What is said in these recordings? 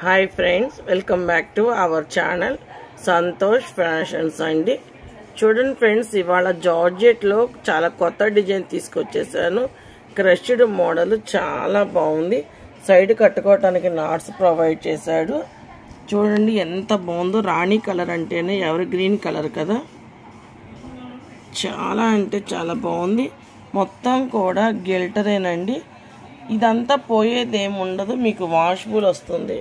Hi friends, welcome back to our channel Santosh fashions అండి. చూడండి friends, ఇవాళ జార్జెట్లో చాలా కొత్త డిజైన్ తీసుకొచ్చేసాను. క్రష్డ్ మోడల్ చాలా బాగుంది. సైడ్ కట్టుకోవటానికి నాట్స్ ప్రొవైడ్ చేశాడు. చూడండి ఎంత బాగుందో. రాణి కలర్ అంటేనే ఎవరి గ్రీన్ కలర్ కదా, చాలా అంటే చాలా బాగుంది. మొత్తం కూడా గిల్టరేనండి. ఇదంతా పోయేది ఏమి ఉండదు, మీకు వాషబుల్ వస్తుంది.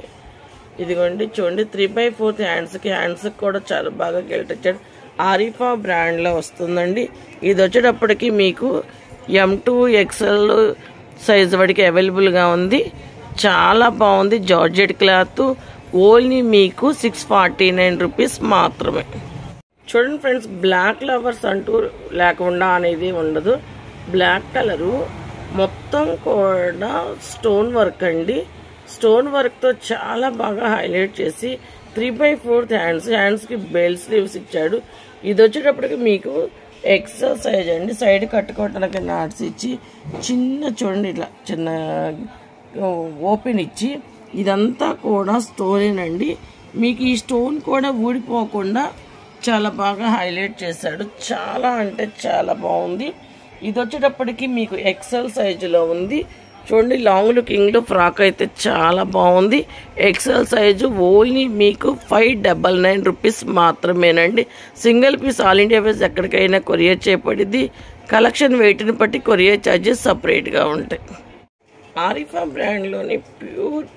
ఇదిగోండి చూడండి, 3/4 హ్యాండ్స్కి కూడా చాలా బాగా గిల్ట్ ఇచ్చాడు. ఆరిఫా బ్రాండ్లో వస్తుందండి. ఇది వచ్చేటప్పటికి మీకు M2 XL సైజ్ వరకు అవైలబుల్గా ఉంది. చాలా బాగుంది. Georgette cloth. ఓన్లీ మీకు 649 రూపీస్ మాత్రమే. చూడండి ఫ్రెండ్స్, బ్లాక్ లవర్స్ అంటూ లేకుండా అనేది ఉండదు. బ్లాక్ కలరు మొత్తం కూడా స్టోన్ వర్క్ అండి. స్టోన్ వర్క్తో చాలా బాగా హైలైట్ చేసి 3/4 హ్యాండ్స్కి బెల్ స్లీవ్స్ ఇచ్చాడు. ఇది వచ్చేటప్పటికి మీకు ఎక్సెల్ సైజ్ అండి. సైడ్ కట్టుకోవటానికి నాట్స్ ఇచ్చి చిన్న చూడండి ఇట్లా చిన్న ఓపెన్ ఇచ్చి ఇదంతా కూడా స్టోనేనండి. మీకు ఈ స్టోన్ కూడా ఊడిపోకుండా చాలా బాగా హైలైట్ చేశాడు. చాలా అంటే చాలా బాగుంది. ఇది వచ్చేటప్పటికి మీకు ఎక్సెల్ సైజులో ఉంది. చూడండి, లాంగ్ లుకింగ్లో ఫ్రాక్ అయితే చాలా బాగుంది. ఎక్సెల్ సైజు ఓన్లీ మీకు 599 రూపీస్ మాత్రమేనండి. Single piece all India wise ఎక్కడికైనా కొరియర్ చేయబడింది. కలెక్షన్ వెయిట్ని బట్టి కొరియర్ ఛార్జెస్ సపరేట్గా ఉంటాయి. ఆరిఫా బ్రాండ్లోని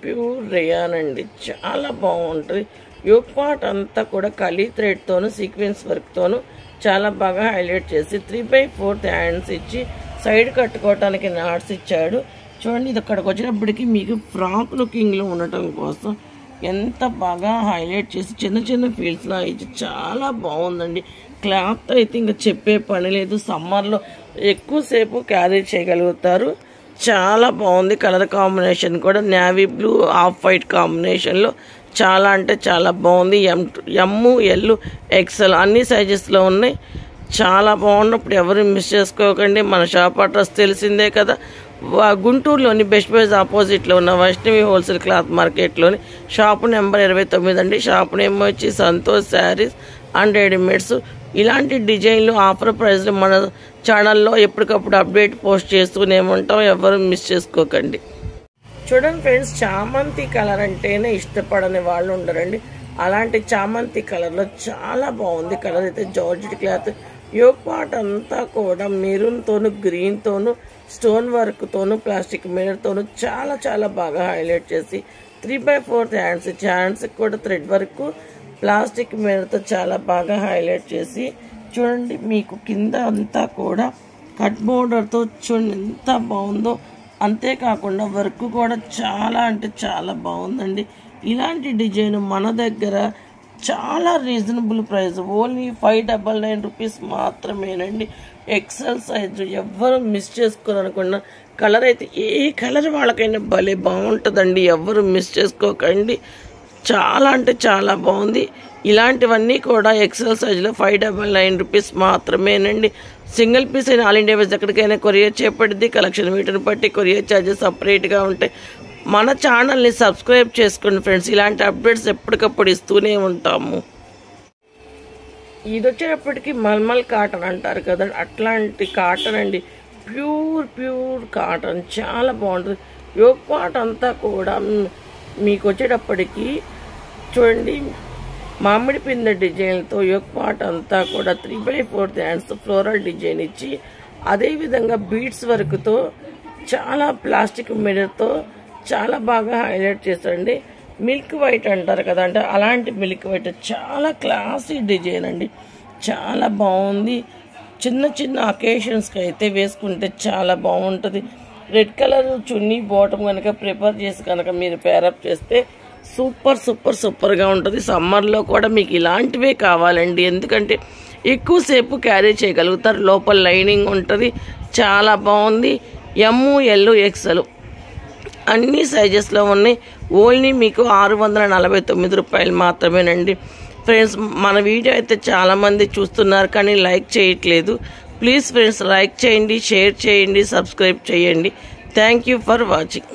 ప్యూర్ రేయాన్ అండి, చాలా బాగుంటుంది. యోక్ పార్ట్ అంతా కూడా కలీ థ్రెడ్తోను సీక్వెన్స్ వర్క్తోను చాలా బాగా హైలైట్ చేసి 3/4 హ్యాండ్స్ ఇచ్చి సైడ్ కట్టుకోవటానికి నాట్స్ ఇచ్చాడు. చూడండి, ఇది అక్కడికి వచ్చినప్పటికీ మీకు ఫ్రాక్ లుకింగ్లో ఉండటం కోసం ఎంత బాగా హైలైట్ చేసి చిన్న చిన్న ఫీల్స్లో ఇచ్చి చాలా బాగుందండి. క్లాత్ అయితే ఇంకా చెప్పే పని లేదు. సమ్మర్లో ఎక్కువసేపు క్యారీ చేయగలుగుతారు. చాలా బాగుంది. కలర్ కాంబినేషన్ కూడా నేవీ బ్లూ ఆఫ్ వైట్ కాంబినేషన్లో చాలా అంటే చాలా బాగుంది. M2, L, XL అన్ని సైజెస్లో ఉన్నాయి. చాలా బాగున్నప్పుడు ఎవరు మిస్ చేసుకోకండి. మన షాప్ అడ్రస్ తెలిసిందే కదా, గుంటూరులోని బెస్ట్ ప్రైజ్ ఆపోజిట్లో ఉన్న వైష్ణవి హోల్సేల్ క్లాత్ మార్కెట్లోని షాపు నెంబర్ 29 అండి. షాప్ నేమ్ వచ్చి సంతోష్ శారీస్ అండ్ రెడీమేడ్స్. ఇలాంటి డిజైన్లు ఆఫర్ ప్రైస్లు మన ఛానల్లో ఎప్పటికప్పుడు అప్డేట్ పోస్ట్ చేస్తూనే ఉంటాం. ఎవరు మిస్ చేసుకోకండి. చూడండి ఫ్రెండ్స్, చామంతి కలర్ అంటేనే ఇష్టపడని వాళ్ళు ఉండరండి. అలాంటి చామంతి కలర్లో చాలా బాగుంది. కలర్ అయితే జార్జెట్ క్లాత్. యోక్ పార్ట్ అంతా కూడా మెరూన్తోను గ్రీన్తోను స్టోన్ వర్క్తోను ప్లాస్టిక్ మిర్రర్తోను చాలా చాలా బాగా హైలైట్ చేసి 3/4 హ్యాండ్స్ ఇచ్చి హ్యాండ్స్కి కూడా థ్రెడ్ వర్క్ ప్లాస్టిక్ మిర్రర్తో చాలా బాగా హైలైట్ చేసి చూడండి, మీకు కింద అంతా కూడా కట్ బోర్డర్తో చూడండి ఎంత బాగుందో. అంతేకాకుండా వర్క్ కూడా చాలా అంటే చాలా బాగుందండి. ఇలాంటి డిజైన్ మన దగ్గర చాలా రీజనబుల్ ప్రైస్, ఓన్లీ 599 రూపీస్ మాత్రమేనండి. ఎక్సెల్ సైజు ఎవ్వరు మిస్ చేసుకోవాలనుకున్న కలర్ అయితే ఏ కలర్ వాళ్ళకైనా భలే బాగుంటుందండి. ఎవ్వరు మిస్ చేసుకోకండి. చాలా అంటే చాలా బాగుంది. ఇలాంటివన్నీ కూడా ఎక్సెల్ సైజులో 599 రూపీస్ మాత్రమేనండి. సింగిల్ పీస్ అయిన ఆల్ ఇండియా వైజ్ ఎక్కడికైనా కొరియర్ చేయబడింది. కలెక్షన్ వీటిని బట్టి కొరియర్ ఛార్జెస్ సపరేట్గా ఉంటాయి. మన ఛానల్ని సబ్స్క్రైబ్ చేసుకోండి ఫ్రెండ్స్. ఇలాంటి అప్డేట్స్ ఎప్పటికప్పుడు ఇస్తూనే ఉంటాము. ఇది వచ్చేటప్పటికి మల్మల్ కాటన్ అంటారు కదా, అట్లాంటి కాటన్ అండి. ప్యూర్ కాటన్ చాలా బాగుంటుంది. యోక్ పార్ట్ అంతా కూడా మీకు వచ్చేటప్పటికి చూడండి, మామిడి పిందె డిజైన్తో యోక్ పార్ట్ అంతా కూడా 3/4 హ్యాండ్స్ ఫ్లోరల్ డిజైన్ ఇచ్చి అదేవిధంగా బీడ్స్ వర్క్తో చాలా ప్లాస్టిక్ మిర్రర్తో చాలా బాగా హైలైట్ చేశారండి. మిల్క్ వైట్ అంటారు కదా, అంటే అలాంటి మిల్క్ వైట్ చాలా క్లాసీ డిజైన్ అండి. చాలా బాగుంది. చిన్న చిన్న అకేషన్స్కి అయితే వేసుకుంటే చాలా బాగుంటుంది. రెడ్ కలర్ చున్నీ బాటమ్ కనుక ప్రిపేర్ చేసి కనుక మీరు పేరప్ చేస్తే సూపర్గా ఉంటుంది. సమ్మర్లో కూడా మీకు ఇలాంటివే కావాలండి, ఎందుకంటే ఎక్కువసేపు క్యారీ చేయగలుగుతారు. లోపల లైనింగ్ ఉంటుంది. చాలా బాగుంది. M, L, XL అన్ని సైజెస్లో ఉన్నాయి. ఓన్లీ మీకు 649 రూపాయలు మాత్రమేనండి. ఫ్రెండ్స్, మన వీడియో అయితే చాలామంది చూస్తున్నారు కానీ లైక్ చేయట్లేదు. ప్లీజ్ ఫ్రెండ్స్, లైక్ చేయండి, షేర్ చేయండి, సబ్స్క్రైబ్ చేయండి. Thank you for watching.